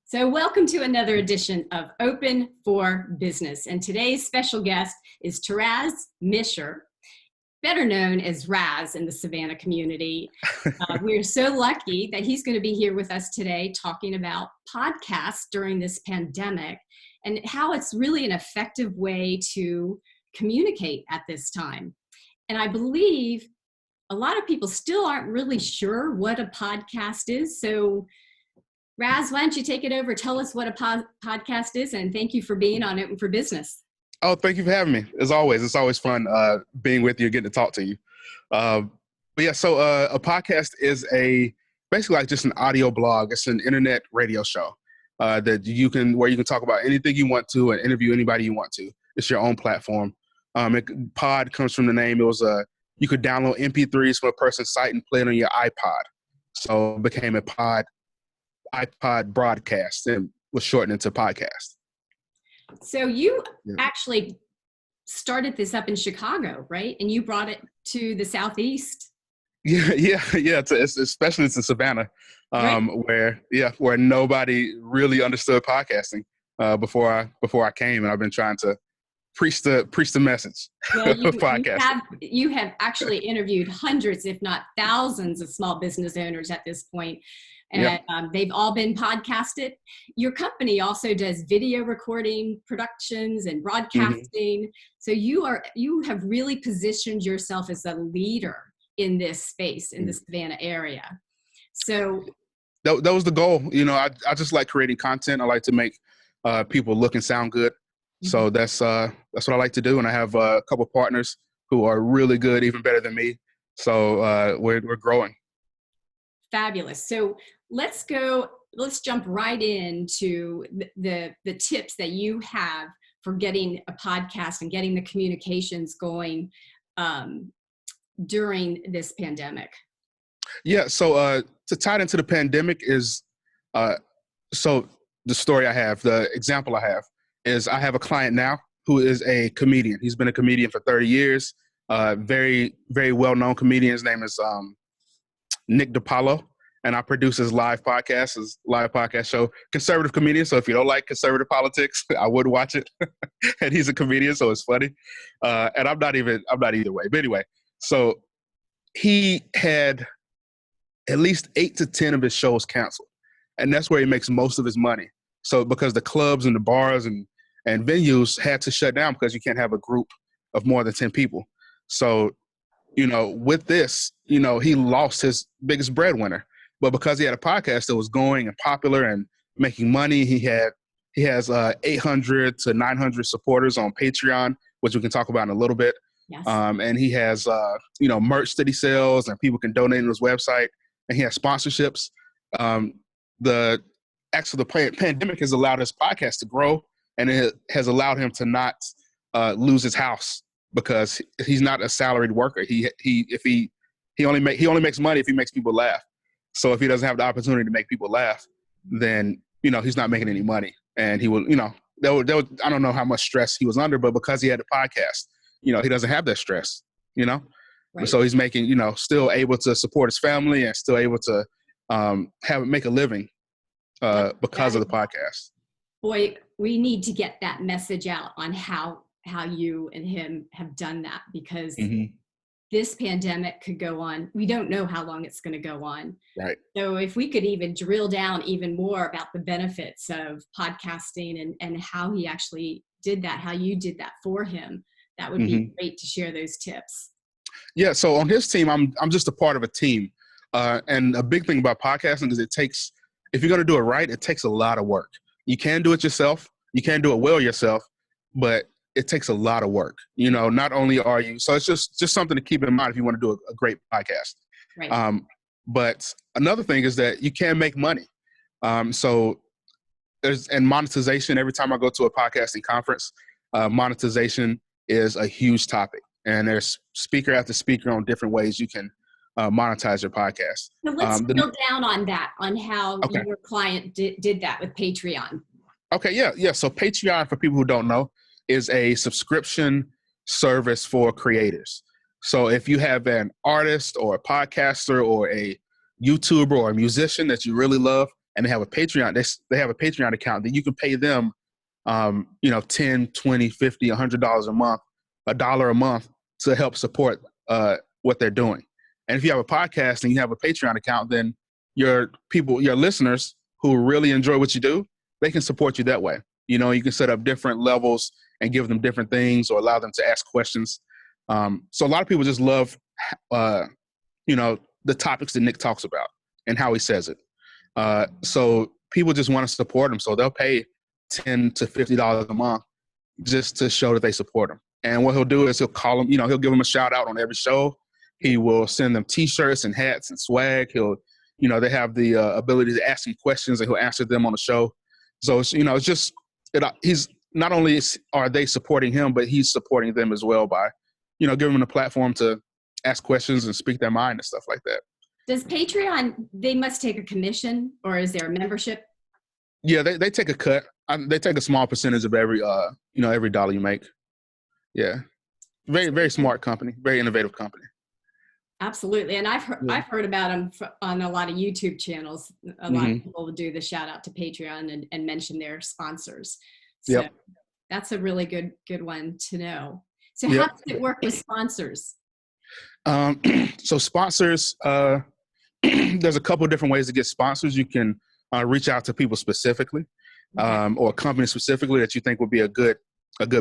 So welcome to another edition of Open for Business. And today's special guest is Terrass Misher, better known as Razz in the Savannah community. We're so lucky that he's going to be here with us today talking about podcasts during this pandemic and how it's really an effective way to communicate at this time. And I believe a lot of people still aren't really sure what a podcast is. So Razz, why don't you take it over? Tell us what a podcast is, and thank you for being on Open for Business. Oh, thank you for having me. As always, it's always fun being with you, getting to talk to you. A podcast is basically like just an audio blog. It's an internet radio show where you can talk about anything you want to and interview anybody you want to. It's your own platform. Pod comes from the name. You could download MP3s from a person's site and play it on your iPod. So it became a iPod broadcast and was shortened into podcast. So you actually started this up in Chicago, right? And you brought it to the Southeast. Yeah. Especially to Savannah, right. where nobody really understood podcasting before I came, and I've been trying to preach the message. Well, of podcasting. You have actually interviewed hundreds, if not thousands, of small business owners at this point. And they've all been podcasted. Your company also does video recording, productions, and broadcasting. So you have really positioned yourself as a leader in this space, in the Savannah area. So that was the goal. You know, I just like creating content. I like to make people look and sound good. So that's what I like to do. And I have a couple partners who are really good, even better than me. So we're growing. Fabulous. So let's jump right into the tips that you have for getting a podcast and getting the communications going during this pandemic. Yeah. So to tie it into the pandemic is, so the story I have, the example I have is I have a client now who is a comedian. He's been a comedian for 30 years. Very, very well-known comedian. His name is Nick DiPaolo. And I produce his live podcast show, Conservative Comedian. So if you don't like conservative politics, I would watch it. And he's a comedian, so it's funny. And I'm not either way. But anyway, so he had at least 8 to 10 of his shows canceled. And that's where he makes most of his money. So because the clubs and the bars and venues had to shut down because you can't have a group of more than 10 people. So, with this, he lost his biggest breadwinner. But because he had a podcast that was going and popular and making money, he has 800 to 900 supporters on Patreon, which we can talk about in a little bit. Yes. And he has merch that he sells, and people can donate on his website. And he has sponsorships. The pandemic has allowed his podcast to grow, and it has allowed him to not lose his house because he's not a salaried worker. He only makes money if he makes people laugh. So if he doesn't have the opportunity to make people laugh, then, he's not making any money. And he will, I don't know how much stress he was under, but because he had a podcast, he doesn't have that stress, Right. So he's making, still able to support his family and still able to make a living because of the podcast. Boy, we need to get that message out on how you and him have done that, because this pandemic could go on. We don't know how long it's going to go on. Right. So if we could even drill down even more about the benefits of podcasting and how he actually did that, how you did that for him, that would be great to share those tips. Yeah. So on his team, I'm just a part of a team. And a big thing about podcasting is if you're going to do it right, it takes a lot of work. You can do it yourself. You can do it well yourself, but it takes a lot of work. Not only are you, so it's just something to keep in mind if you want to do a great podcast. Right. But another thing is that you can make money. So there's monetization. Every time I go to a podcasting conference, monetization is a huge topic, and there's speaker after speaker on different ways you can monetize your podcast. So let's drill down on that, on how your client did that with Patreon. Okay. Yeah. So Patreon, for people who don't know, is a subscription service for creators. So if you have an artist or a podcaster or a YouTuber or a musician that you really love, and they have a Patreon, they have a Patreon account, then you can pay them, you know, 10, 20, 50, $100 a month, $1 a month to help support what they're doing. And if you have a podcast and you have a Patreon account, then your listeners who really enjoy what you do, they can support you that way. You know, you can set up different levels and give them different things or allow them to ask questions. So a lot of people just love, you know, the topics that Nick talks about and how he says it. So people just want to support him. So they'll pay $10 to $50 a month just to show that they support him. And what he'll do is he'll call them, you know, he'll give them a shout out on every show. He will send them t-shirts and hats and swag. He'll, you know, they have the ability to ask him questions and he'll answer them on the show. So, it's, you know, it's just, he's not only are they supporting him, but he's supporting them as well by, you know, giving them a platform to ask questions and speak their mind and stuff like that. Does Patreon, they must take a commission, or is there a membership? Yeah, they take a cut. They take a small percentage of every, you know, every dollar you make. Yeah. Very, very smart company, very innovative company. Absolutely. And I've heard about them on a lot of YouTube channels. A lot of people will do the shout out to Patreon and mention their sponsors. So that's a really good one to know. So how does it work with sponsors? So sponsors, there's a couple of different ways to get sponsors. You can reach out to people specifically, or a company specifically that you think would be a good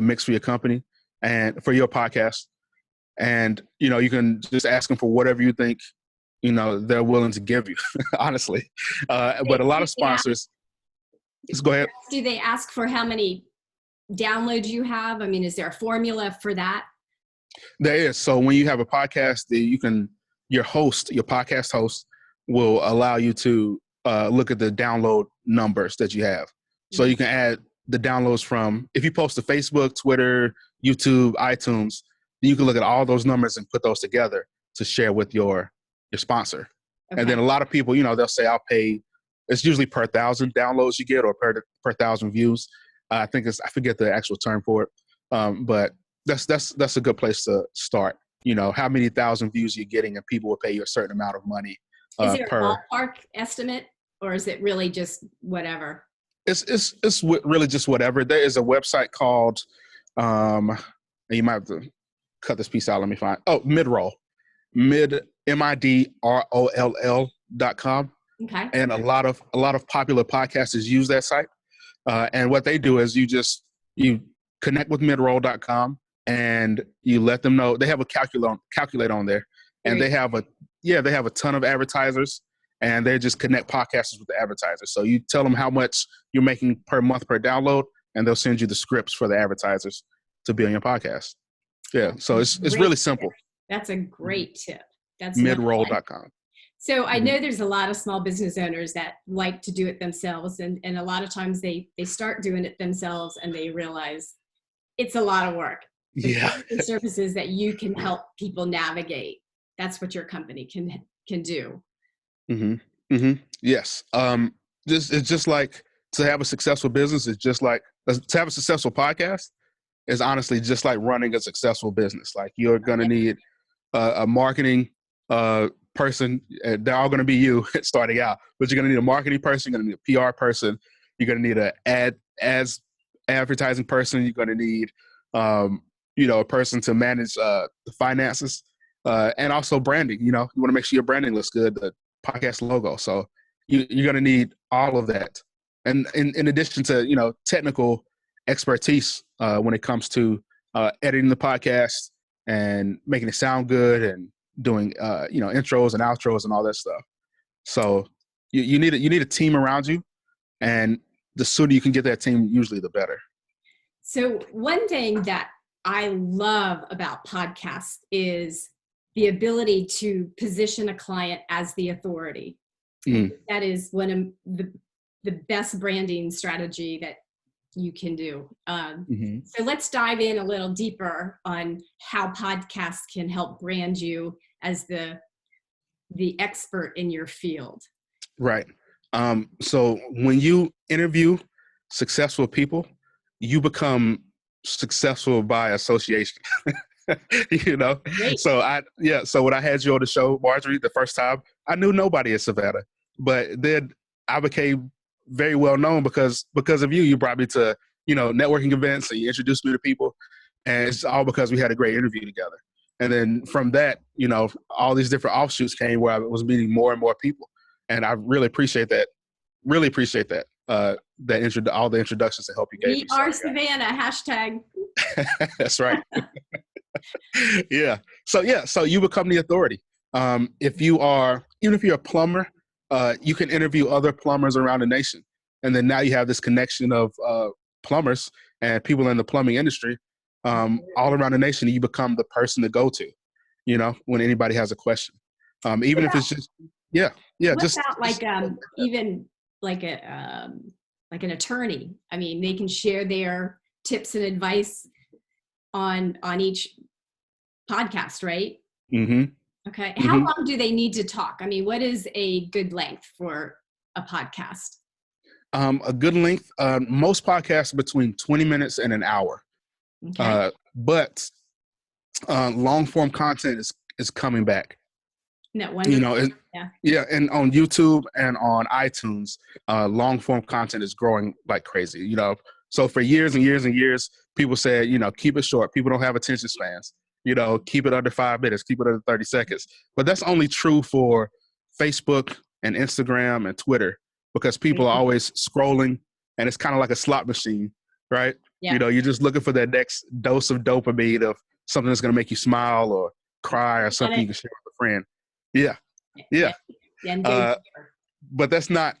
mix for your company and for your podcast. And, you know, you can just ask them for whatever you think, you know, they're willing to give you, honestly. But a lot of sponsors, just go ahead. Do they ask for how many downloads you have? I mean, is there a formula for that? There is. So when you have a podcast, your podcast host will allow you to look at the download numbers that you have. So you can add the downloads from, if you post to Facebook, Twitter, YouTube, iTunes, you can look at all those numbers and put those together to share with your sponsor. Okay. And then a lot of people, you know, they'll say, I'll pay, it's usually per 1,000 downloads you get or per 1,000 views. I forget the actual term for it. But that's a good place to start. You know, how many 1,000 views you're getting and people will pay you a certain amount of money. Is there a ballpark estimate, or is it really just whatever? It's really just whatever. There is a website called, you might have to cut this piece out. Let me find. Oh, Midroll, MIDROLL.com. Okay. And a lot of popular podcasters use that site. And what they do is you connect with midroll.com and you let them know. They have a calculator on there, and they have a ton of advertisers, and they just connect podcasters with the advertisers. So you tell them how much you're making per month per download, and they'll send you the scripts for the advertisers to be on your podcast. Yeah. So it's really simple. That's a great tip. That's midroll.com. So I know there's a lot of small business owners that like to do it themselves. And a lot of times they start doing it themselves and they realize it's a lot of work. Yeah. The services that you can help people navigate. That's what your company can do. Yes. It's just like to have a successful business. It's just like to have a successful podcast is honestly just like running a successful business. Like you're going to need a marketing person. They're all going to be you starting out, but you're going to need a marketing person. You're going to need a PR person. You're going to need an advertising person. You're going to need, a person to manage the finances and also branding. You know, you want to make sure your branding looks good, the podcast logo. So you're going to need all of that. And in addition to, technical expertise when it comes to editing the podcast and making it sound good and doing, intros and outros and all that stuff. So you need a team around you, and the sooner you can get that team, usually the better. So one thing that I love about podcasts is the ability to position a client as the authority. That is one of the best branding strategy that you can do. So let's dive in a little deeper on how podcasts can help brand you as the expert in your field. Right. So when you interview successful people, you become successful by association. Great. So when I had you on the show, Marjorie, the first time, I knew nobody in Savannah, but then I became very well known because of you. You brought me to, networking events and you introduced me to people. And it's all because we had a great interview together. And then from that, all these different offshoots came where I was meeting more and more people. And I really appreciate that. Really appreciate that. All the introductions that help you gave me. We are Savannah, hashtag. That's right. Yeah. So you become the authority. Even if you're a plumber, you can interview other plumbers around the nation. And then now you have this connection of plumbers and people in the plumbing industry all around the nation. You become the person to go to, when anybody has a question. Even if it's just, yeah. What about even like like an attorney? I mean, they can share their tips and advice on each podcast, right? Mm-hmm. Okay. How long do they need to talk? I mean, what is a good length for a podcast? A good length, most podcasts between 20 minutes and an hour. Okay. But long form content is coming back. No wonder. Yeah, and on YouTube and on iTunes, long form content is growing like crazy. So for years and years and years, people said, keep it short. People don't have attention spans. Keep it under 5 minutes, keep it under 30 seconds. But that's only true for Facebook and Instagram and Twitter, because people are always scrolling, and it's kind of like a slot machine, right? Yeah. You're just looking for that next dose of dopamine of something that's going to make you smile or cry or something you can share with a friend. Yeah. But that's not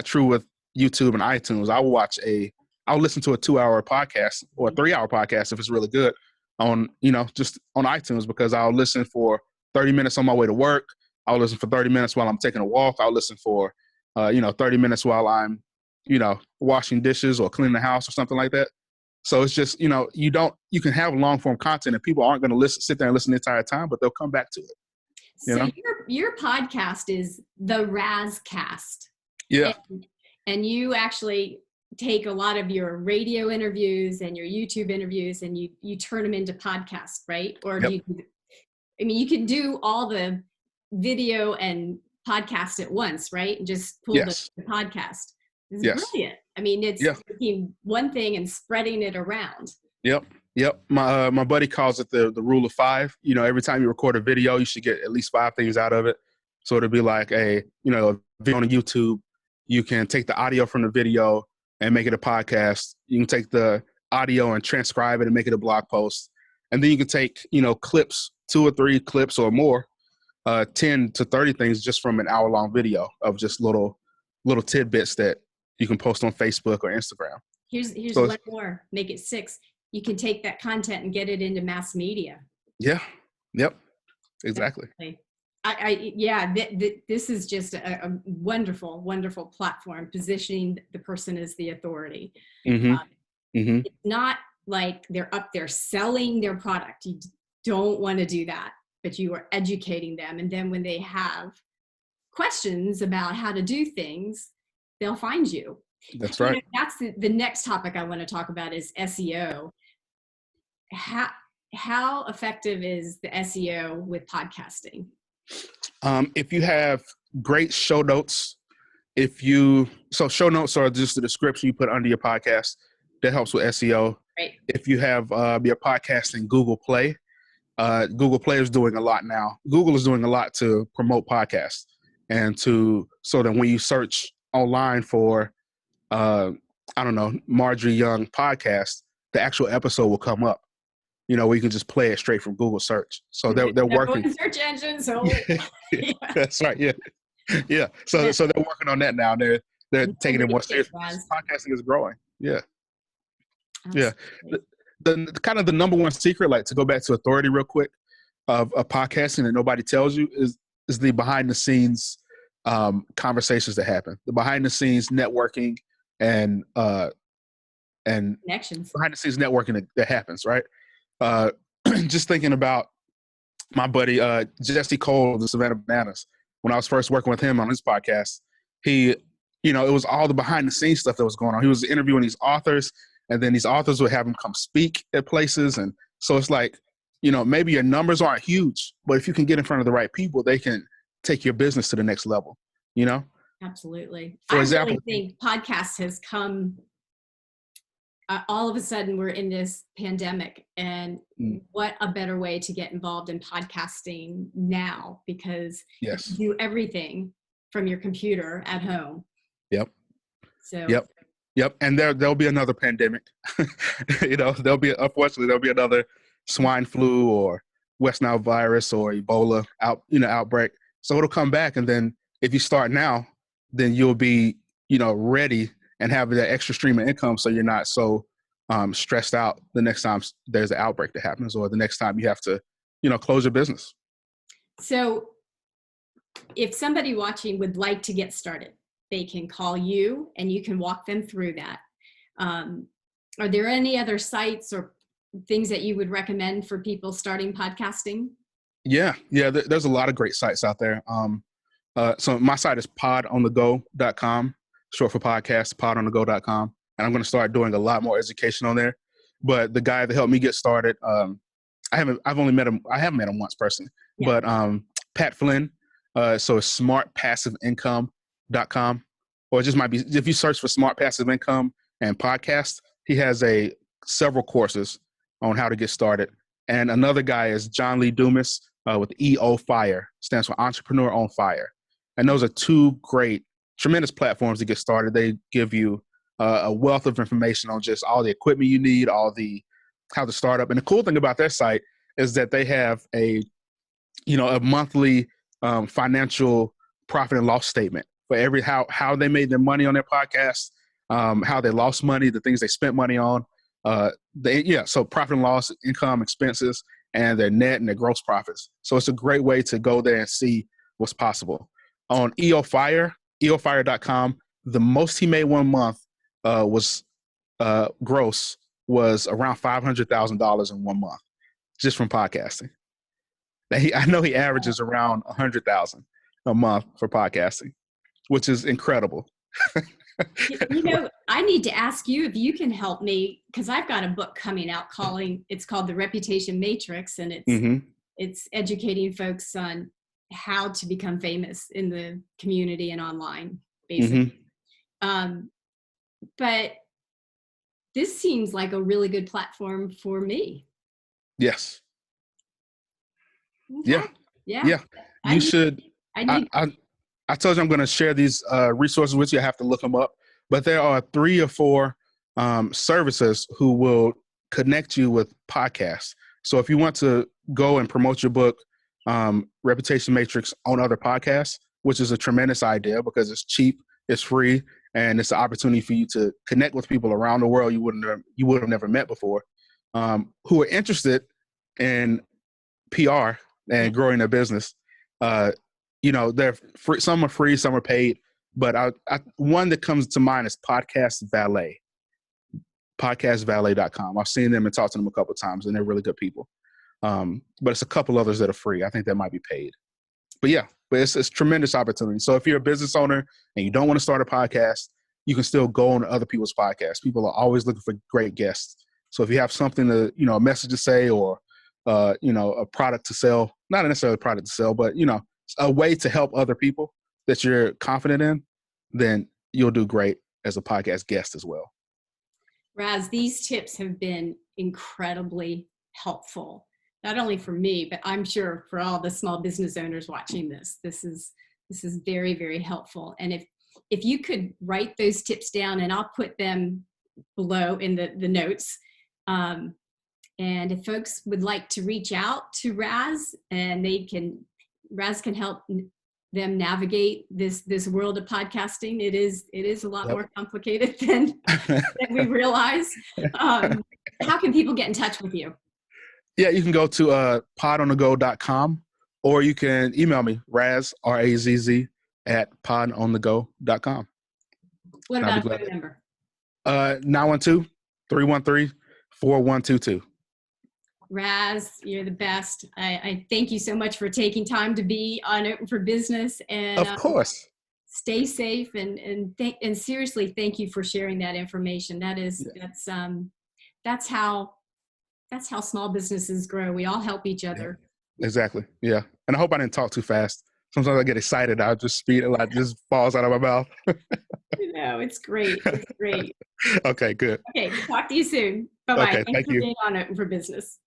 true with YouTube and iTunes. I'll listen to a 2-hour podcast or a 3-hour podcast if it's really good on, just on iTunes, because I'll listen for 30 minutes on my way to work. I'll listen for 30 minutes while I'm taking a walk. I'll listen for, 30 minutes while I'm, washing dishes or cleaning the house or something like that. So it's just, you can have long form content and people aren't going to sit there and listen the entire time, but they'll come back to it. So your podcast is the Razz Cast. Yeah. And you actually take a lot of your radio interviews and your YouTube interviews and you turn them into podcasts, right? Or Yep. you can do all the video and podcast at once, right? And just pull the podcast. It's brilliant. I mean, it's taking one thing and spreading it around. Yep. My buddy calls it the rule of 5. Every time you record a video, you should get at least 5 things out of it. So it'll be like a video on YouTube. You can take the audio from the video and make it a podcast. You can take the audio and transcribe it and make it a blog post. And then you can take, clips, 2 or 3 clips or more, 10 to 30 things just from an hour-long video of just little tidbits that you can post on Facebook or Instagram. Here's one more. Make it 6. You can take that content and get it into mass media. Yeah. Yep. Exactly. This is just a wonderful, wonderful platform, positioning the person as the authority. It's not like they're up there selling their product. You don't want to do that, but you are educating them. And then when they have questions about how to do things, they'll find you. That's right. That's the next topic I want to talk about is SEO. How effective is the SEO with podcasting? If you have great show notes, so show notes are just the description you put under your podcast. That helps with SEO. Right. If you have your podcast in Google Play is doing a lot now. Google is doing a lot to promote podcasts and so that when you search online for, Marjorie Young podcast, the actual episode will come up, where you can just play it straight from Google search. So they're working. Search engine, so That's right. Yeah. So they're working on that now. They're taking it more seriously. Podcasting is growing. Yeah. Yeah. The kind of the number one secret, like to go back to authority real quick, of podcasting that nobody tells you is the behind the scenes conversations that happen, the behind the scenes networking and connections, behind the scenes networking that happens, right? Just thinking about my buddy Jesse Cole of the Savannah Bananas. When I was first working with him on his podcast, he, it was all the behind the scenes stuff that was going on. He was interviewing these authors, and then these authors would have him come speak at places. And so it's like, maybe your numbers aren't huge, but if you can get in front of the right people, they can take your business to the next level, Absolutely. For I example, really think podcasts has come, all of a sudden we're in this pandemic, and mm, what a better way to get involved in podcasting now, because you can yes, do everything from your computer at home. yep, So yep, yep. And there'll be another pandemic. Unfortunately there'll be another swine flu or West Nile virus or Ebola outbreak. So it'll come back, and then if you start now, then you'll be ready and have that extra stream of income, so you're not so stressed out the next time there's an outbreak that happens, or the next time you have to close your business. so if somebody watching would like to get started, they can call you and you can walk them through that. Um, are there any other sites or things that you would recommend for people starting podcasting? Yeah, there's a lot of great sites out there. So my site is podonthego.com, short for podcast, podonthego.com. And I'm going to start doing a lot more education on there. But the guy that helped me get started, I haven't met him once personally, Yeah. but Pat Flynn. So it's smartpassiveincome.com, or it just might be, if you search for Smart Passive Income and podcast, he has several courses on how to get started. And another guy is John Lee Dumas with EO Fire, stands for Entrepreneur on Fire. And those are two tremendous platforms to get started. They give you a wealth of information on just all the equipment you need, how to start up. And the cool thing about their site is that they have a monthly financial profit and loss statement for how they made their money on their podcast, how they lost money, the things they spent money on. So profit and loss, income, expenses, and their net and their gross profits. So it's a great way to go there and see what's possible. On eofire.com, the most he made one month was gross was around $500,000 in 1 month just from podcasting. I know he averages around 100,000 a month for podcasting, which is incredible. I need to ask you if you can help me, because I've got a book coming out it's called The Reputation Matrix, and it's educating folks on how to become famous in the community and online, basically. But this seems like a really good platform for me. Yes. Okay. Yeah. You should. I told you I'm going to share these resources with you. I have to look them up. But there are 3 or 4 services who will connect you with podcasts. So if you want to go and promote your book, Reputation Matrix, on other podcasts, which is a tremendous idea because it's cheap, it's free, and it's an opportunity for you to connect with people around the world you would have never met before, who are interested in PR and growing their business. They're free, some are free, some are paid. But one that comes to mind is Podcast Valet, podcastvalet.com. I've seen them and talked to them a couple of times, and they're really good people. But it's a couple others that are free. I think that might be paid. But it's a tremendous opportunity. So if you're a business owner and you don't want to start a podcast, you can still go on other people's podcasts. People are always looking for great guests. So if you have something a message to say, or a product to sell, not necessarily a product to sell, but a way to help other people that you're confident in, then you'll do great as a podcast guest as well. Razz, these tips have been incredibly helpful, not only for me, but I'm sure for all the small business owners watching this. This is very, very helpful. And if you could write those tips down, and I'll put them below in the notes. And if folks would like to reach out to Razz, and Razz can help them navigate this world of podcasting. It is a lot more complicated than we realize. How can people get in touch with you? Yeah, you can go to podonthego.com, or you can email me, Razz, RAZZ, at podonthego.com. What about a phone number? 912-313-4122. Razz, you're the best. I thank you so much for taking time to be on Open for Business. And of course, stay safe, and seriously, thank you for sharing that information. That's how small businesses grow. We all help each other. Exactly. Yeah. And I hope I didn't talk too fast. Sometimes I get excited. I'll just speed a lot, just falls out of my mouth. No, it's great. It's great. Okay, good. Okay, talk to you soon. Bye-bye. Okay, Thanks thank for you. being on Open for Business.